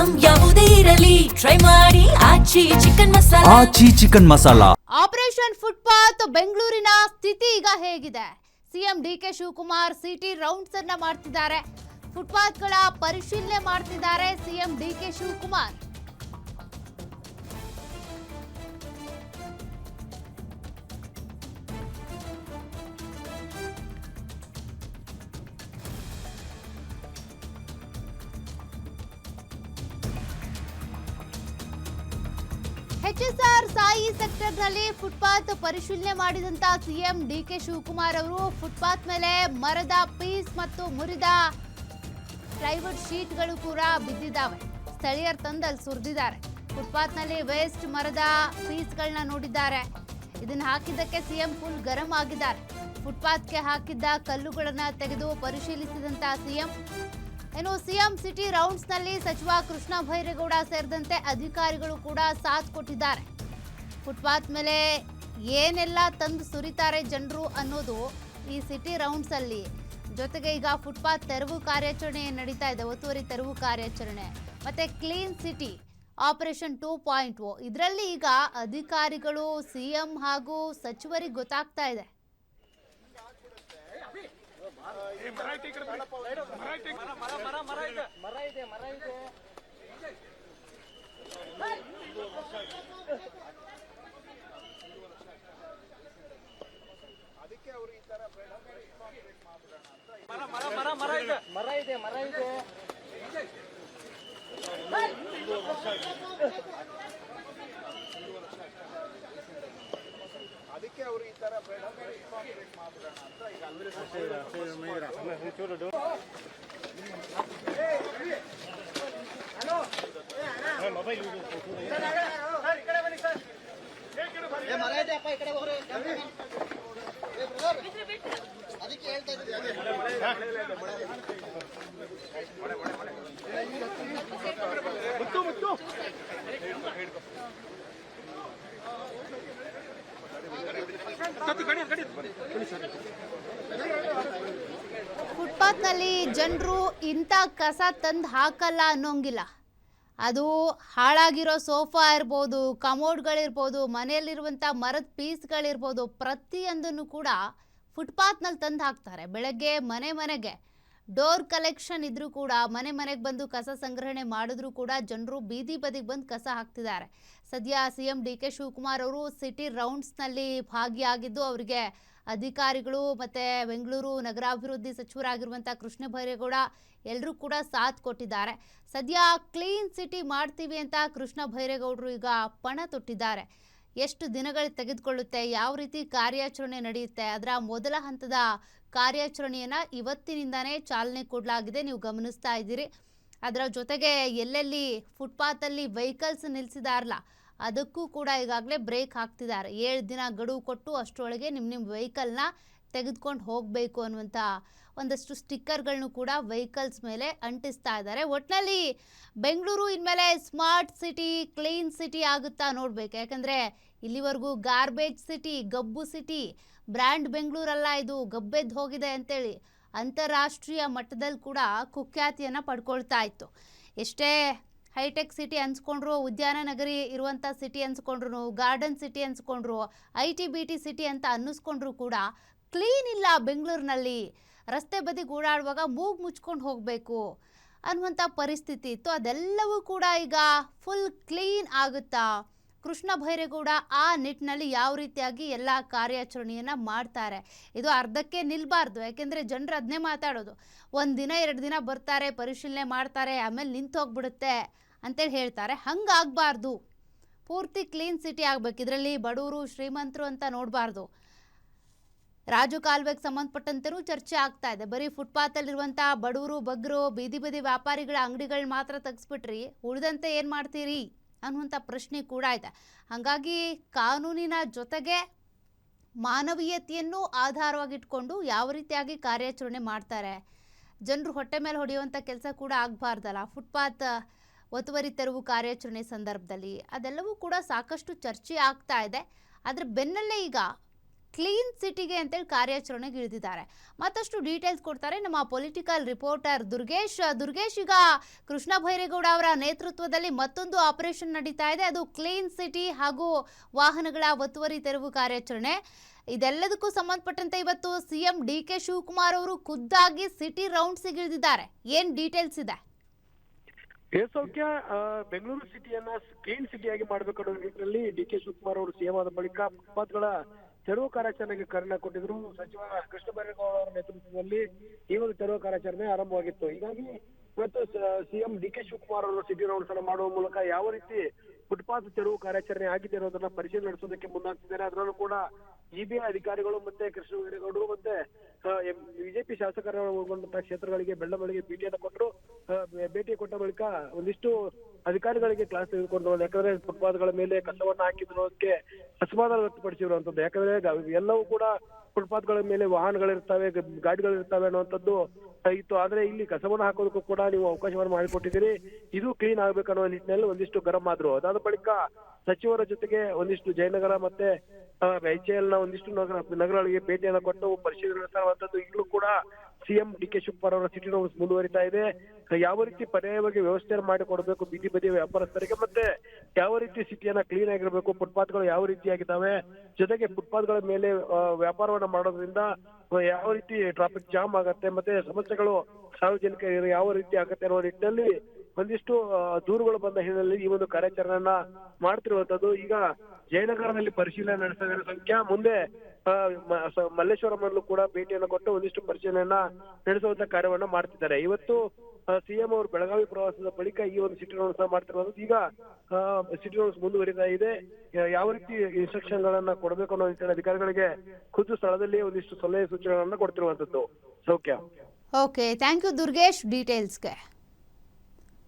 Item ಯಾವುದೇ ಇರಲಿ try ಮಾಡಿ Aachi chicken masala. Operation footpath ಬೆಂಗಳೂರಿನ ಸ್ಥಿತಿ ಈಗ ಹೇಗಿದೆ? CM DK Shivakumar city rounds ಅನ್ನ ಮಾಡ್ತಿದ್ದಾರೆ. ಫುಟ್ಪಾತ್ಗಳ ಪರಿಶೀಲನೆ ಮಾಡ್ತಿದ್ದಾರೆ ಸಿಎಂ ಡಿಕೆ ಶಿವಕುಮಾರ್. HSR ಸಾಯಿ ಸೆಕ್ಟರ್ನಲ್ಲಿ ಫುಟ್ಪಾತ್ ಪರಿಶೀಲನೆ ಮಾಡಿದಂತ ಸಿಎಂ ಡಿಕೆ ಶಿವಕುಮಾರ್ ಅವರು ಫುಟ್ಪಾತ್ ಮೇಲೆ ಮರದ ಪೀಸ್ ಮತ್ತು ಮುರಿದ ಪ್ಲೈವುಡ್ ಶೀಟ್ಗಳು ಕೂಡ ಬಿದ್ದಿದ್ದಾವೆ. ಸ್ಥಳೀಯರು ತಂದಲ್ಲಿ ಸುರಿದಿದ್ದಾರೆ. ಫುಟ್ಪಾತ್ನಲ್ಲಿ ವೇಸ್ಟ್ ಮರದ ಪೀಸ್ಗಳನ್ನ ನೋಡಿದ್ದಾರೆ. ಇದನ್ನ ಹಾಕಿದ್ದಕ್ಕೆ ಸಿಎಂ ಫುಲ್ ಗರಂ ಆಗಿದ್ದಾರೆ. ಫುಟ್ಪಾತ್ಗೆ ಹಾಕಿದ್ದ ಕಲ್ಲುಗಳನ್ನ ತೆಗೆದು ಪರಿಶೀಲಿಸಿದಂತ ಸಿಎಂ ಸಿಟಿ ರೌಂಡ್ಸ್ ನಲ್ಲಿ ಸಚಿವ ಕೃಷ್ಣ ಬೈರೇಗೌಡ ಸೇರಿದಂತೆ ಅಧಿಕಾರಿಗಳು ಕೂಡ ಸಾಥ್ ಕೊಟ್ಟಿದ್ದಾರೆ. ಫುಟ್ಪಾತ್ ಮೇಲೆ ಏನೆಲ್ಲ ತಂದು ಸುರಿತಾರೆ ಜನರು ಅನ್ನೋದು ಈ ಸಿಟಿ ರೌಂಡ್ಸ್ ಅಲ್ಲಿ. ಜೊತೆಗೆ ಈಗ ಫುಟ್ಪಾತ್ ತೆರವು ಕಾರ್ಯಾಚರಣೆ ನಡೀತಾ ಇದೆ, ಒತ್ತುವರಿ ತೆರವು ಕಾರ್ಯಾಚರಣೆ. ಮತ್ತೆ ಕ್ಲೀನ್ ಸಿಟಿ ಆಪರೇಷನ್ 2.0 ಇದರಲ್ಲಿ ಈಗ ಅಧಿಕಾರಿಗಳು ಸಿಎಂ ಹಾಗೂ ಸಚಿವರಿಗೆ ಗೊತ್ತಾಗ್ತಾ ಇದೆ. ಅದಕ್ಕೆ ಅವರು ಈ ತರ ಮಾತಾಡೋಣ ಅಂತ ಈಗ ಮೊಬೈಲ್ ಅದಕ್ಕೆ ಹೇಳ್ತಾ ಫುಟ್ಪಾತ್ ನಲ್ಲಿ ಜನರು ಇಂಥ ಕಸ ತಂದು ಹಾಕಲ್ಲ ಅನ್ನೋಂಗಿಲ್ಲ. ಅದು ಹಾಳಾಗಿರೋ ಸೋಫಾ ಇರ್ಬೋದು, ಕಮೋಡ್ಗಳಿರ್ಬೋದು, ಮನೆಯಲ್ಲಿರುವಂಥ ಮರದ ಪೀಸ್ಗಳಿರ್ಬೋದು, ಪ್ರತಿಯೊಂದನ್ನು ಕೂಡ ಫುಟ್ಪಾತ್ನಲ್ಲಿ ತಂದು ಹಾಕ್ತಾರೆ. ಬೆಳಗ್ಗೆ ಮನೆಗೆ ಡೋರ್ ಕಲೆಕ್ಷನ್ ಇದ್ರೂ ಕೂಡ ಮನೆಗೆ ಬಂದು ಕಸ ಸಂಗ್ರಹಣೆ ಮಾಡಿದ್ರೂ ಕೂಡ ಜನರು ಬೀದಿ ಬದಿಗೆ ಬಂದು ಕಸ ಹಾಕ್ತಿದ್ದಾರೆ. ಸದ್ಯ ಸಿಎಂ ಡಿಕೆ ಶಿವಕುಮಾರ್ ಅವರು ಸಿಟಿ ರೌಂಡ್ಸ್ನಲ್ಲಿ ಭಾಗಿಯಾಗಿದ್ದು ಅವರಿಗೆ ಅಧಿಕಾರಿಗಳು ಮತ್ತು ಬೆಂಗಳೂರು ನಗರಾಭಿವೃದ್ಧಿ ಸಚಿವರಾಗಿರುವಂಥ ಕೃಷ್ಣ ಬೈರೇಗೌಡ ಎಲ್ಲರೂ ಕೂಡ ಸಾಥ್ ಕೊಟ್ಟಿದ್ದಾರೆ. ಸದ್ಯ ಕ್ಲೀನ್ ಸಿಟಿ ಮಾಡ್ತೀವಿ ಅಂತ ಕೃಷ್ಣ ಬೈರೇಗೌಡರು ಈಗ ಪಣ ತೊಟ್ಟಿದ್ದಾರೆ. ಎಷ್ಟು ದಿನಗಳು ತೆಗೆದುಕೊಳ್ಳುತ್ತೆ, ಯಾವ ರೀತಿ ಕಾರ್ಯಾಚರಣೆ ನಡೆಯುತ್ತೆ, ಅದರ ಮೊದಲ ಹಂತದ ಕಾರ್ಯಾಚರಣೆಯನ್ನು ಇವತ್ತಿನಿಂದನೇ ಚಾಲನೆ ಕೊಡಲಾಗಿದೆ. ನೀವು ಗಮನಿಸ್ತಾ ಇದ್ದೀರಿ. ಅದರ ಜೊತೆಗೆ ಎಲ್ಲೆಲ್ಲಿ ಫುಟ್ಪಾತಲ್ಲಿ ವೆಹಿಕಲ್ಸ್ ನಿಲ್ಲಿಸಿದಾರಲ್ಲ ಅದಕ್ಕೂ ಕೂಡ ಈಗಾಗಲೇ ಬ್ರೇಕ್ ಹಾಕ್ತಿದ್ದಾರೆ. 7 ದಿನ ಗಡುವು ಕೊಟ್ಟು ಅಷ್ಟರೊಳಗೆ ನಿಮ್ಮ ವೆಹಿಕಲ್ನ ತೆಗೆದುಕೊಂಡು ಹೋಗಬೇಕು ಅನ್ನುವಂಥ ಒಂದಷ್ಟು ಸ್ಟಿಕ್ಕರ್ಗಳನ್ನು ಕೂಡ ವೆಹಿಕಲ್ಸ್ ಮೇಲೆ ಅಂಟಿಸ್ತಾ ಇದ್ದಾರೆ. ಒಟ್ಟಿನಲ್ಲಿ ಬೆಂಗಳೂರು ಇನ್ಮೇಲೆ ಸ್ಮಾರ್ಟ್ ಸಿಟಿ, ಕ್ಲೀನ್ ಸಿಟಿ ಆಗುತ್ತಾ ನೋಡಬೇಕು. ಯಾಕಂದರೆ ಇಲ್ಲಿವರೆಗೂ ಗಾರ್ಬೇಜ್ ಸಿಟಿ, ಗಬ್ಬು ಸಿಟಿ, ಬ್ರ್ಯಾಂಡ್ ಬೆಂಗಳೂರಲ್ಲ ಇದು, ಗಬ್ಬೆದ್ದು ಹೋಗಿದೆ ಅಂತೇಳಿ ಅಂತಾರಾಷ್ಟ್ರೀಯ ಮಟ್ಟದಲ್ಲಿ ಕೂಡ ಕುಖ್ಯಾತಿಯನ್ನು ಪಡ್ಕೊಳ್ತಾ ಇತ್ತು. ಎಷ್ಟೇ ಹೈಟೆಕ್ ಸಿಟಿ ಅನ್ಸ್ಕೊಂಡ್ರು, ಉದ್ಯಾನ ನಗರಿ ಇರುವಂಥ ಸಿಟಿ ಅನ್ಸ್ಕೊಂಡ್ರು, ಗಾರ್ಡನ್ ಸಿಟಿ ಅನ್ಸ್ಕೊಂಡ್ರು, IT-BT ಸಿಟಿ ಅಂತ ಅನ್ನಿಸ್ಕೊಂಡ್ರು ಕೂಡ ಕ್ಲೀನ್ ಇಲ್ಲ ಬೆಂಗಳೂರಿನಲ್ಲಿ. ರಸ್ತೆ ಬದಿ ಓಡಾಡುವಾಗ ಮೂಗು ಮುಚ್ಕೊಂಡು ಹೋಗಬೇಕು ಅನ್ನುವಂಥ ಪರಿಸ್ಥಿತಿ ಇತ್ತು. ಅದೆಲ್ಲವೂ ಕೂಡ ಈಗ ಫುಲ್ ಕ್ಲೀನ್ ಆಗುತ್ತಾ? ಕೃಷ್ಣ ಬೈರೇಗೌಡ ಆ ನಿಟ್ಟಿನಲ್ಲಿ ಯಾವ ರೀತಿಯಾಗಿ ಎಲ್ಲ ಕಾರ್ಯಾಚರಣೆಯನ್ನು ಮಾಡ್ತಾರೆ? ಇದು ಅರ್ಧಕ್ಕೆ ನಿಲ್ಲಬಾರ್ದು. ಯಾಕೆಂದರೆ ಜನರು ಅದನ್ನೇ ಮಾತಾಡೋದು. 1 ದಿನ 2 ದಿನ ಬರ್ತಾರೆ, ಪರಿಶೀಲನೆ ಮಾಡ್ತಾರೆ, ಆಮೇಲೆ ನಿಂತು ಹೋಗ್ಬಿಡುತ್ತೆ ಅಂತೇಳಿ ಹೇಳ್ತಾರೆ. ಹಂಗಾಗಬಾರ್ದು. ಪೂರ್ತಿ ಕ್ಲೀನ್ ಸಿಟಿ ಆಗಬೇಕು. ಇದರಲ್ಲಿ ಬಡವರು ಶ್ರೀಮಂತರು ಅಂತ ನೋಡಬಾರ್ದು. ರಾಜು ಕಾಲುವೆಗೆ ಸಂಬಂಧಪಟ್ಟಂತೆಯೂ ಚರ್ಚೆ ಆಗ್ತಾ ಇದೆ. ಬರೀ ಫುಟ್ಪಾತಲ್ಲಿರುವಂಥ ಬಡವರು, ಬಗ್ಗರು, ಬೀದಿ ಬದಿ ವ್ಯಾಪಾರಿಗಳ ಅಂಗಡಿಗಳು ಮಾತ್ರ ತೆಗೆಸ್ಬಿಟ್ರಿ, ಉಳಿದಂತೆ ಏನು ಮಾಡ್ತೀರಿ ಅನ್ನುವಂಥ ಪ್ರಶ್ನೆ ಕೂಡ ಇದೆ. ಹಾಗಾಗಿ ಕಾನೂನಿನ ಜೊತೆಗೆ ಮಾನವೀಯತೆಯನ್ನು ಆಧಾರವಾಗಿಟ್ಕೊಂಡು ಯಾವ ರೀತಿಯಾಗಿ ಕಾರ್ಯಾಚರಣೆ ಮಾಡ್ತಾರೆ, ಜನರು ಹೊಟ್ಟೆ ಮೇಲೆ ಹೊಡೆಯುವಂಥ ಕೆಲಸ ಕೂಡ ಆಗಬಾರ್ದಲ್ಲ. ಫುಟ್ಪಾತ್ ಒತ್ತುವರಿ ತೆರವು ಕಾರ್ಯಾಚರಣೆ ಸಂದರ್ಭದಲ್ಲಿ ಅದೆಲ್ಲವೂ ಕೂಡ ಸಾಕಷ್ಟು ಚರ್ಚೆ ಆಗ್ತಾ ಇದೆ. ಅದರ ಬೆನ್ನಲ್ಲೇ ಈಗ ಕ್ಲೀನ್ ಸಿಟಿಗೆ ಅಂತೇಳಿ ಕಾರ್ಯಾಚರಣೆಗೆ ಇಳಿದಿದ್ದಾರೆ. ಮತ್ತಷ್ಟು ಡೀಟೇಲ್ಸ್ ಕೊಡ್ತಾರೆ ನಮ್ಮ ಪೊಲಿಟಿಕಲ್ ರಿಪೋರ್ಟರ್ ದುರ್ಗೇಶ್. ಈಗ ಕೃಷ್ಣ ಬೈರೇಗೌಡ ಅವರ ನೇತೃತ್ವದಲ್ಲಿ ಮತ್ತೊಂದು ಆಪರೇಷನ್ ನಡೀತಾ ಇದೆ. ಅದು ಕ್ಲೀನ್ ಸಿಟಿ ಹಾಗೂ ವಾಹನಗಳ ಒತ್ತುವರಿ ತೆರವು ಕಾರ್ಯಾಚರಣೆ. ಇದೆಲ್ಲದಕ್ಕೂ ಸಂಬಂಧಪಟ್ಟಂತೆ ಇವತ್ತು ಸಿಎಂ DK ಶಿವಕುಮಾರ್ ಅವರು ಖುದ್ದಾಗಿ ಸಿಟಿ ರೌಂಡ್ಸ್ ಇಳಿದಿದ್ದಾರೆ. ಏನ್ ಡೀಟೇಲ್ಸ್ ಇದೆ? ಸೌಖ್ಯ, ಬೆಂಗಳೂರು ಸಿಟಿಯನ್ನ ಕ್ಲೀನ್ ಸಿಟಿಯಾಗಿ ಮಾಡಬೇಕು ನಿಟ್ಟಿನಲ್ಲಿ DK ಶಿವಕುಮಾರ್ ಅವರು ಸಿಎಂ ಆದ ಬಳಿಕ ಫುಟ್ಪಾತ್ಗಳ ತೆರವು ಕಾರ್ಯಾಚರಣೆಗೆ ಕರೆ ಕೊಟ್ಟಿದ್ರು. ಸಚಿವ ಕೃಷ್ಣ ಬೈರೇಗೌಡ ಅವರ ನೇತೃತ್ವದಲ್ಲಿ ಈ ಒಂದು ತೆರವು ಕಾರ್ಯಾಚರಣೆ ಆರಂಭವಾಗಿತ್ತು. ಹೀಗಾಗಿ ಇವತ್ತು ಸಿಎಂ DK ಶಿವಕುಮಾರ್ ಅವರು ಸಿಟಿ ರೌಂಡ್ಸ್ ಅನ್ನು ಮಾಡುವ ಮೂಲಕ ಯಾವ ರೀತಿ ಫುಟ್ಪಾತ್ ತೆರವು ಕಾರ್ಯಾಚರಣೆ ಆಗಿದೆ ಅನ್ನೋದನ್ನ ಪರಿಶೀಲನೆ ನಡೆಸೋದಕ್ಕೆ ಮುಂದಾಗ್ತಿದ್ದಾರೆ. ಅದರಲ್ಲೂ ಕೂಡ GBI ಅಧಿಕಾರಿಗಳು ಮತ್ತೆ ಕೃಷ್ಣ ಬೈರೇಗೌಡರು ಮತ್ತೆ ಬಿಜೆಪಿ ಶಾಸಕರ ಒಳಗೊಂಡಂತಹ ಕ್ಷೇತ್ರಗಳಿಗೆ ಬೆಳ್ಳಂಬೆಳಗ್ಗೆ ಭೇಟಿ ಕೊಟ್ಟ ಬಳಿಕ ಒಂದಿಷ್ಟು ಅಧಿಕಾರಿಗಳಿಗೆ ಕ್ಲಾಸ್ ತೆಗೆದುಕೊಂಡು, ಯಾಕಂದ್ರೆ ಫುಟ್ಪಾತ್ಗಳ ಮೇಲೆ ಕಸವನ್ನ ಹಾಕಿದ್ರೋದಕ್ಕೆ ಅಸಮಾಧಾನ ವ್ಯಕ್ತಪಡಿಸಿರುವಂತದ್ದು. ಯಾಕಂದ್ರೆ ಎಲ್ಲವೂ ಕೂಡ ಫುಟ್ಪಾತ್ಗಳ ಮೇಲೆ ವಾಹನಗಳಿರ್ತವೆ, ಗಾಡಿಗಳಿರ್ತವೆ ಅನ್ನುವಂಥದ್ದು ಇತ್ತು. ಆದ್ರೆ ಇಲ್ಲಿ ಕಸವನ್ನ ಹಾಕೋದಕ್ಕೂ ಕೂಡ ನೀವು ಅವಕಾಶವನ್ನು ಮಾಡಿಕೊಟ್ಟಿದ್ದೀರಿ, ಇದು ಕ್ಲೀನ್ ಆಗ್ಬೇಕನ್ನೋ ನಿಟ್ಟಿನಲ್ಲಿ ಒಂದಿಷ್ಟು ಗರಂ ಆದ್ರು. ಅದಾದ ಬಳಿಕ ಸಚಿವರ ಜೊತೆಗೆ ಒಂದಿಷ್ಟು ಜಯನಗರ ಮತ್ತೆ HAL ನ ಒಂದಿಷ್ಟು ನಗರಗಳಿಗೆ ಭೇಟಿಯನ್ನು ಕೊಟ್ಟು ಪರಿಶೀಲನೆ ನಡೆಸುವಂತದ್ದು. ಈಗಲೂ ಕೂಡ ಸಿಎಂ DK ಶಿವಕುಮಾರ್ ಅವರ ಸಿಟಿ ರೌಂಡ್ಸ್ ಮುಂದುವರಿತಾ ಇದೆ. ಯಾವ ರೀತಿ ಪರ್ಯಾಯವಾಗಿ ವ್ಯವಸ್ಥೆಯನ್ನು ಮಾಡಿಕೊಡ್ಬೇಕು ಬೀದಿ ಬದಿಯ ವ್ಯಾಪಾರಸ್ಥರಿಗೆ, ಮತ್ತೆ ಯಾವ ರೀತಿ ಸಿಟಿಯನ್ನ ಕ್ಲೀನ್ ಆಗಿರ್ಬೇಕು, ಫುಟ್ಪಾತ್ಗಳು ಯಾವ ರೀತಿಯಾಗಿದ್ದಾವೆ, ಜೊತೆಗೆ ಫುಟ್ಪಾತ್ಗಳ ಮೇಲೆ ವ್ಯಾಪಾರವನ್ನ ಮಾಡೋದ್ರಿಂದ ಯಾವ ರೀತಿ ಟ್ರಾಫಿಕ್ ಜಾಮ್ ಆಗತ್ತೆ, ಮತ್ತೆ ಸಮಸ್ಯೆಗಳು ಸಾರ್ವಜನಿಕರಿಗೆ ಯಾವ ರೀತಿ ಆಗತ್ತೆ ಅನ್ನೋ ನಿಟ್ಟಿನಲ್ಲಿ ಒಂದಿಷ್ಟು ದೂರುಗಳು ಬಂದ ಹಿನ್ನೆಲೆಯಲ್ಲಿ ಈ ಒಂದು ಕಾರ್ಯಾಚರಣೆಯನ್ನ ಮಾಡ್ತಿರುವಂತದ್ದು. ಈಗ ಜಯನಗರದಲ್ಲಿ ಪರಿಶೀಲನೆ ನಡೆಸಿದ ಸಂಖ್ಯಾ ಮುಂದೆ ಮಲ್ಲೇಶ್ವರಮಲ್ಲೂ ಕೂಡ ಭೇಟಿಯನ್ನು ಕೊಟ್ಟು ಒಂದಿಷ್ಟು ಪರಿಶೀಲನೆಯನ್ನ ನಡೆಸುವಂತ ಕಾರ್ಯವನ್ನ ಮಾಡ್ತಿದ್ದಾರೆ. ಇವತ್ತು ಸಿಎಂ ಅವರು ಬೆಳಗಾವಿ ಪ್ರವಾಸದ ಬಳಿಕ ಈ ಒಂದು ಸಿಟಿ ರೌಂಡ್ಸ್ ಮಾಡ್ತಿರುವಂತದ್ದು. ಈಗ ಸಿಟಿ ರೌಂಡ್ಸ್ ಮುಂದುವರಿತಾ ಇದೆ. ಯಾವ ರೀತಿ ಇನ್ಸ್ಟ್ರಕ್ಷನ್ ಗಳನ್ನ ಕೊಡಬೇಕು ಅನ್ನೋ ನಿಟ್ಟಿನಲ್ಲಿ ಅಧಿಕಾರಿಗಳಿಗೆ ಖುದ್ದು ಸ್ಥಳದಲ್ಲಿ ಒಂದಿಷ್ಟು ಸಲಹೆ ಸೂಚನೆಗಳನ್ನ ಕೊಡ್ತಿರುವಂತದ್ದು. ಸೌಖ್ಯ. Okay, thank you Durgesh ಡೀಟೇಲ್ಸ್ಗೆ.